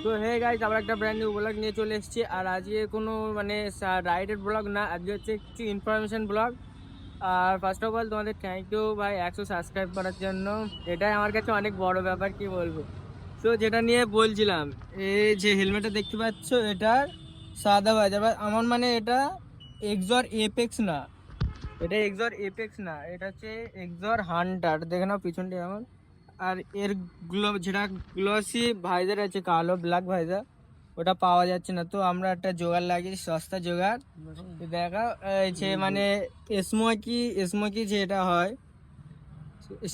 তো hey guys, আবার একটা ব্র্যান্ড নিউ ব্লগ নিয়ে চলে এসেছি। আর আজকে কোনো মানে রাইডের ব্লগ না, আজকে হচ্ছে কিছু ইনফরমেশন ব্লগ। আর ফার্স্ট অফ অল তোমাদের থ্যাংক ইউ ভাই 100 সাবস্ক্রাইব করার জন্য। এটাই আমার কাছে অনেক বড় ব্যাপার, কি বলবো। তো যেটা নিয়ে বলছিলাম, এই যে হেলমেটটা দেখতে পাচ্ছ, এটা সাদা বাজার আমার, মানে এটা এক্সর এপেক্স না, এটা এক্সর এপেক্স না, এটা হচ্ছে এক্সর হান্টার। দেখে নাও পিছনটা এমন। আর এর যেটা গ্লসি ভাইজার আছে, কালো ব্ল্যাক ভাইজার, ওটা পাওয়া যাচ্ছে না। তো আমরা একটা জোগাড় লাগিয়েছি, সস্তা জোগাড়। দেখা যে মানে স্মোকি যেটা হয়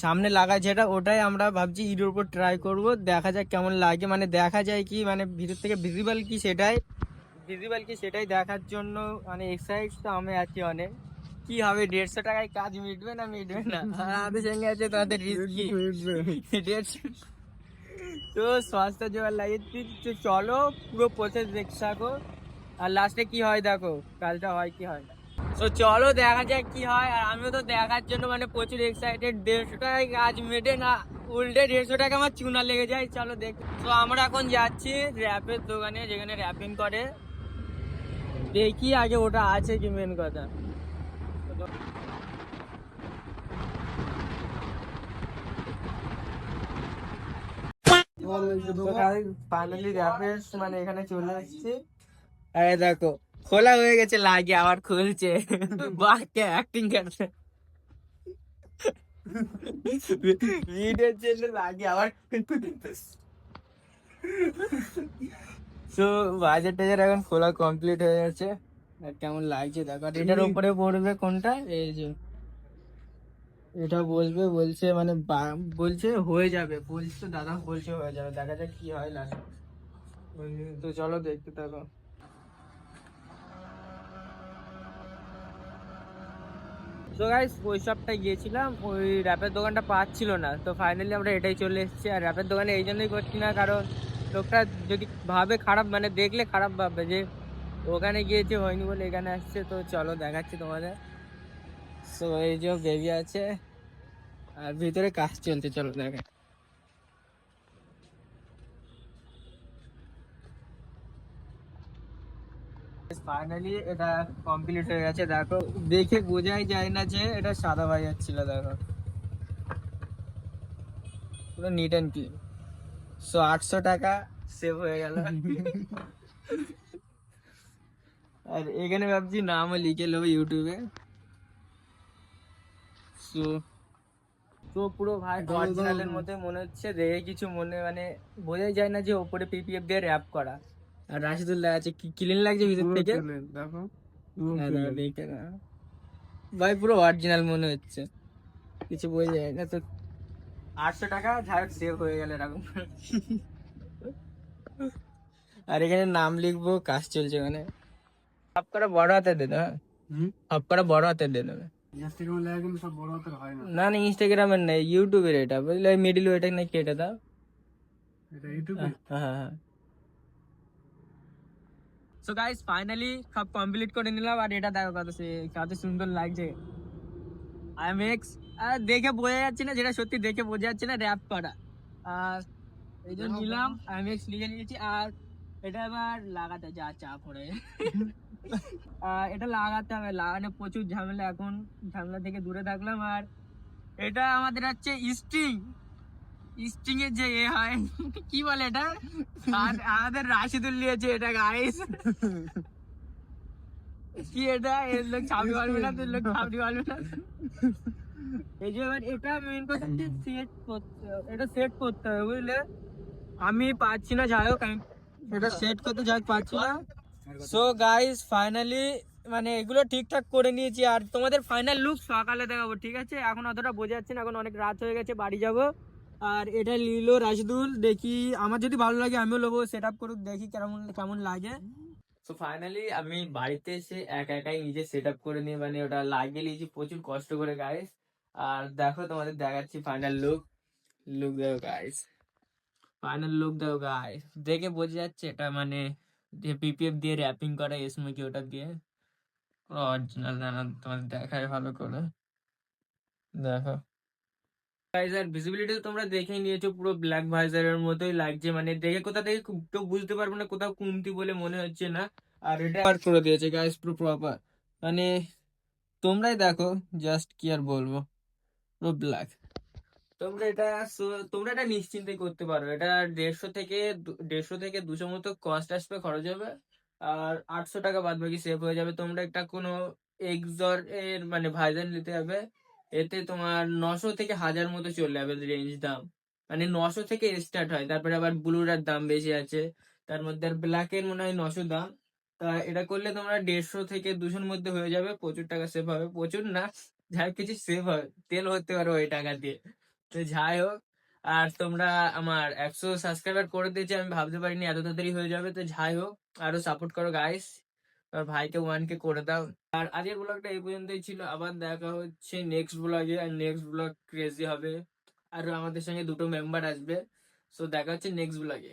সামনে লাগায়, যেটা ওটাই আমরা ভাবছি ইডের উপর ট্রাই করব, দেখা যাক কেমন লাগে। মানে দেখা যায় কি, মানে ভিতর থেকে ভিজিবল কি সেটাই দেখার জন্য মানে এক্সাইট তো আমি আছি অনেক। কি হবে, 150 টাকায় কাজ মিটবে না মিটবে না? আর আমাদের সঙ্গে আছে তাদের রিস্কি 150। তো সস্তা জোগাড় লাগিয়েছি, তো চলো পুরো প্রসেস দেখতে থাকো। আর লাস্টে কি হয় দেখো, কালটা হয় কি হয় না। তো চলো দেখা যাক কি হয়। আর আমিও তো দেখার জন্য মানে প্রচুর এক্সাইটেড। 150 টাকায় কাজ মেটে না, উল্টে 150 টাকা আমার চুনা লেগে যায়। চলো দেখ। তো আমরা এখন যাচ্ছি র্যাপের দোকানে, যেখানে র্যাপিং করে। দেখি আগে ওটা আছে কি, মেন কথা। ফাইনালি র্যাপের মানে এখানে চলে এসেছি। আরে দেখো, খোলা হয়ে গেছে, লাগে আবার খুলছে। বাহ, কে অ্যাক্টিং করছে। ভিডিওর জন্য লাগে আবার। তো বাজার টাজার এখন খোলা কমপ্লিট হয়ে গেছে। আর কেমন লাগছে দেখো। আর এটার উপরে পড়বে কোনটা, এই যে এটা বলবে, বলছে মানে বলছে হয়ে যাবে, বলছে তো দাদা, বলছে হয়ে যাবে। দেখা যাক কি হয় লাস্ট। তো চলো দেখতে থাকো। তো গাইস, ওই শপটায় গিয়েছিলাম, ওই র্যাপের দোকানটা পাচ্ছিল না। তো ফাইনালি আমরা এটাই চলে এসেছি। আর র্যাপের দোকানে এই জন্যই করছি না, কারণ লোকটা যদি ভাবে খারাপ, মানে দেখলে খারাপ ভাববে যে ওখানে গিয়েছে হয়নি বলে এখানে আসছে। তো চলো দেখাচ্ছি তোমাদের। তো এই যে বেবি আছে, আর ভিতরে কাজ চলছে, চলো দেখা। ফাইনালি এটা কমপ্লিট হয়ে গেছে দেখো। দেখে বোঝাই যায় না যে এটা সাদা ভাই ছিল, দেখো পুরো নিট অ্যান্ড ক্লিন। 800 টাকা সেভ হয়ে গেল। আর এখানে ভাবছি নামও লিখে নেবো ইউটিউবে। তো তো পুরো ভাই অরিজিনালের মধ্যে মনে হচ্ছে, দেখে কিছু মনে মানে বোঝাই যায় না যে ওপরে পিপিএফ দিয়ে র্যাপ করা। আর রাশিদুল্লাহ আছে, কি ক্লিন লাগছে ভিতর থেকে। দেখো, হ্যাঁ, দেখো, দেখে না ভাই, পুরো অরিজিনাল মনে হচ্ছে, কিছু বোঝা যায় না। তো 800 টাকা যাই সেভ হয়ে গেল এরকম। আর এখানে নাম লিখবো, কাজ চলছে মানে। সব কটা বড় হাতে দে দেবে, সব কটা বড় হাতে দিয়ে দেবে। না না, ইনস্টাগ্রামের নাই, ইউটিউবের এটা বুঝলে, মিডিল ওইটা নাকি কেটে দাও। হ্যাঁ হ্যাঁ হ্যাঁ। সো গাইস, ফাইনালি সব কমপ্লিট করে নিলাম। আর এটা দেখো কত সুন্দর লাগছে। আইএমএক্স, আর দেখে বোঝা যাচ্ছে না, যেটা সত্যি দেখে বোঝা যাচ্ছে না র্যাপ করা। আর এই জন্য নিলাম, আইএমএক্স লিখে নিয়েছি। আর এটা এবার লাগাতে যা চাপ পড়ে। এটা লাগাতে হবে, লাগানো প্রচুর ঝামেলা। এখন ঝামেলা থেকে দূরে থাকলাম। আর এটা আমাদের হচ্ছে স্ট্রিং, স্ট্রিং এর যে এ হয়, কি বলে এটা, আর আমাদের রাশিদুল নিয়েছে এটা গাইস। কি এটা, এর লোক ছাপড়ি পারবে না, তোর লোক ছাপড়ি পারবে না। এই যে এবার এটা মেইন কথা হচ্ছে সেট করতে হবে, এটা সেট করতে হবে বুঝলে। আমি পাচ্ছি না, যাই হোক আমি এটা সেট করতে যাই পাচ্ছি না। সো গাইস, ফাইনালি মানে এগুলো ঠিকঠাক করে নিয়েছি। আর তোমাদের ফাইনাল লুক সকালে দেখাবো, ঠিক আছে? এখন অতটা বোঝা যাচ্ছে না, এখন অনেক রাত হয়ে গেছে, বাড়ি যাব। আর এটা নিলো রাশিদুল, দেখি আমার যদি ভালো লাগে আমিও নেবো, সেট আপ করুক, দেখি কেমন কেমন লাগে। তো ফাইনালি আমি বাড়িতে এসে একা একাই নিজে সেট আপ করে নিয়ে মানে ওটা লাগিয়ে নিয়েছি প্রচুর কষ্ট করে গাইস। আর দেখো তোমাদের দেখাচ্ছি ফাইনাল লুক। লুক দেখো গাইস, ফাইনাল লুক দেখো গাইস, দেখে বোঝা যাচ্ছে এটা মানে যে পিপিএফ দিয়ে র্যাপিং করা স্মোকি, ওটা দিয়ে পুরো অরিজিনাল। না তোমাদের দেখায় ভালো করে, দেখো গাইস আর ভিজিবিলিটি তোমরা দেখেই নিয়েছো, পুরো ব্ল্যাক ভাইজারের মতোই লাগছে, মানে দেখে কোথা থেকে কেউ বুঝতে পারবে না, কোথাও কমতি বলে মনে হচ্ছে না। আর এটা আর করে দিয়েছে গাইস পুরো প্রপার, মানে তোমরাই দেখো, জাস্ট কি আর বলবো, পুরো ব্ল্যাক। তোমরা এটা নিশ্চিন্তে করতে পারো। এটা 150 থেকে 200 মতো কস্ট আসবে, খরচ হবে। আর 800 টাকা বাদ বাকি সেভ হয়ে যাবে। তোমরা একটা কোনো এক্সর এর মানে ভাইজার নিতে হবে, এতে তোমার 900 থেকে 1000 মতো চলে যাবে রেঞ্জ দাম। মানে 900 থেকে স্টার্ট হয়, তারপরে আবার ব্লুর দাম বেশি আছে, তার মধ্যে আর ব্ল্যাক এর মনে হয় 900 দাম। তা এটা করলে তোমরা 150 থেকে 200-র মধ্যে হয়ে যাবে, প্রচুর টাকা সেভ হবে, প্রচুর না, যা কিছু সেভ হবে, তেল হতে পারো ওই টাকা দিয়ে। তো যাই হোক, আর তোমরা আমার 100 সাবস্ক্রাইবার করে দিয়েছে, আমি ভাবতে পারিনি এত তাড়াতাড়ি হয়ে যাবে। তো যাই হোক, আরো সাপোর্ট করো গাইস, আর ভাইকে 1K করে দাও। আর আজকের ব্লগটা এই পর্যন্তই ছিল, আবার দেখা হচ্ছে নেক্সট ব্লগে। আর নেক্সট ব্লগ ক্রেজি হবে, আর আমাদের সঙ্গে দুটো মেম্বার আসবে। সো দেখা হচ্ছে নেক্সট ব্লগে।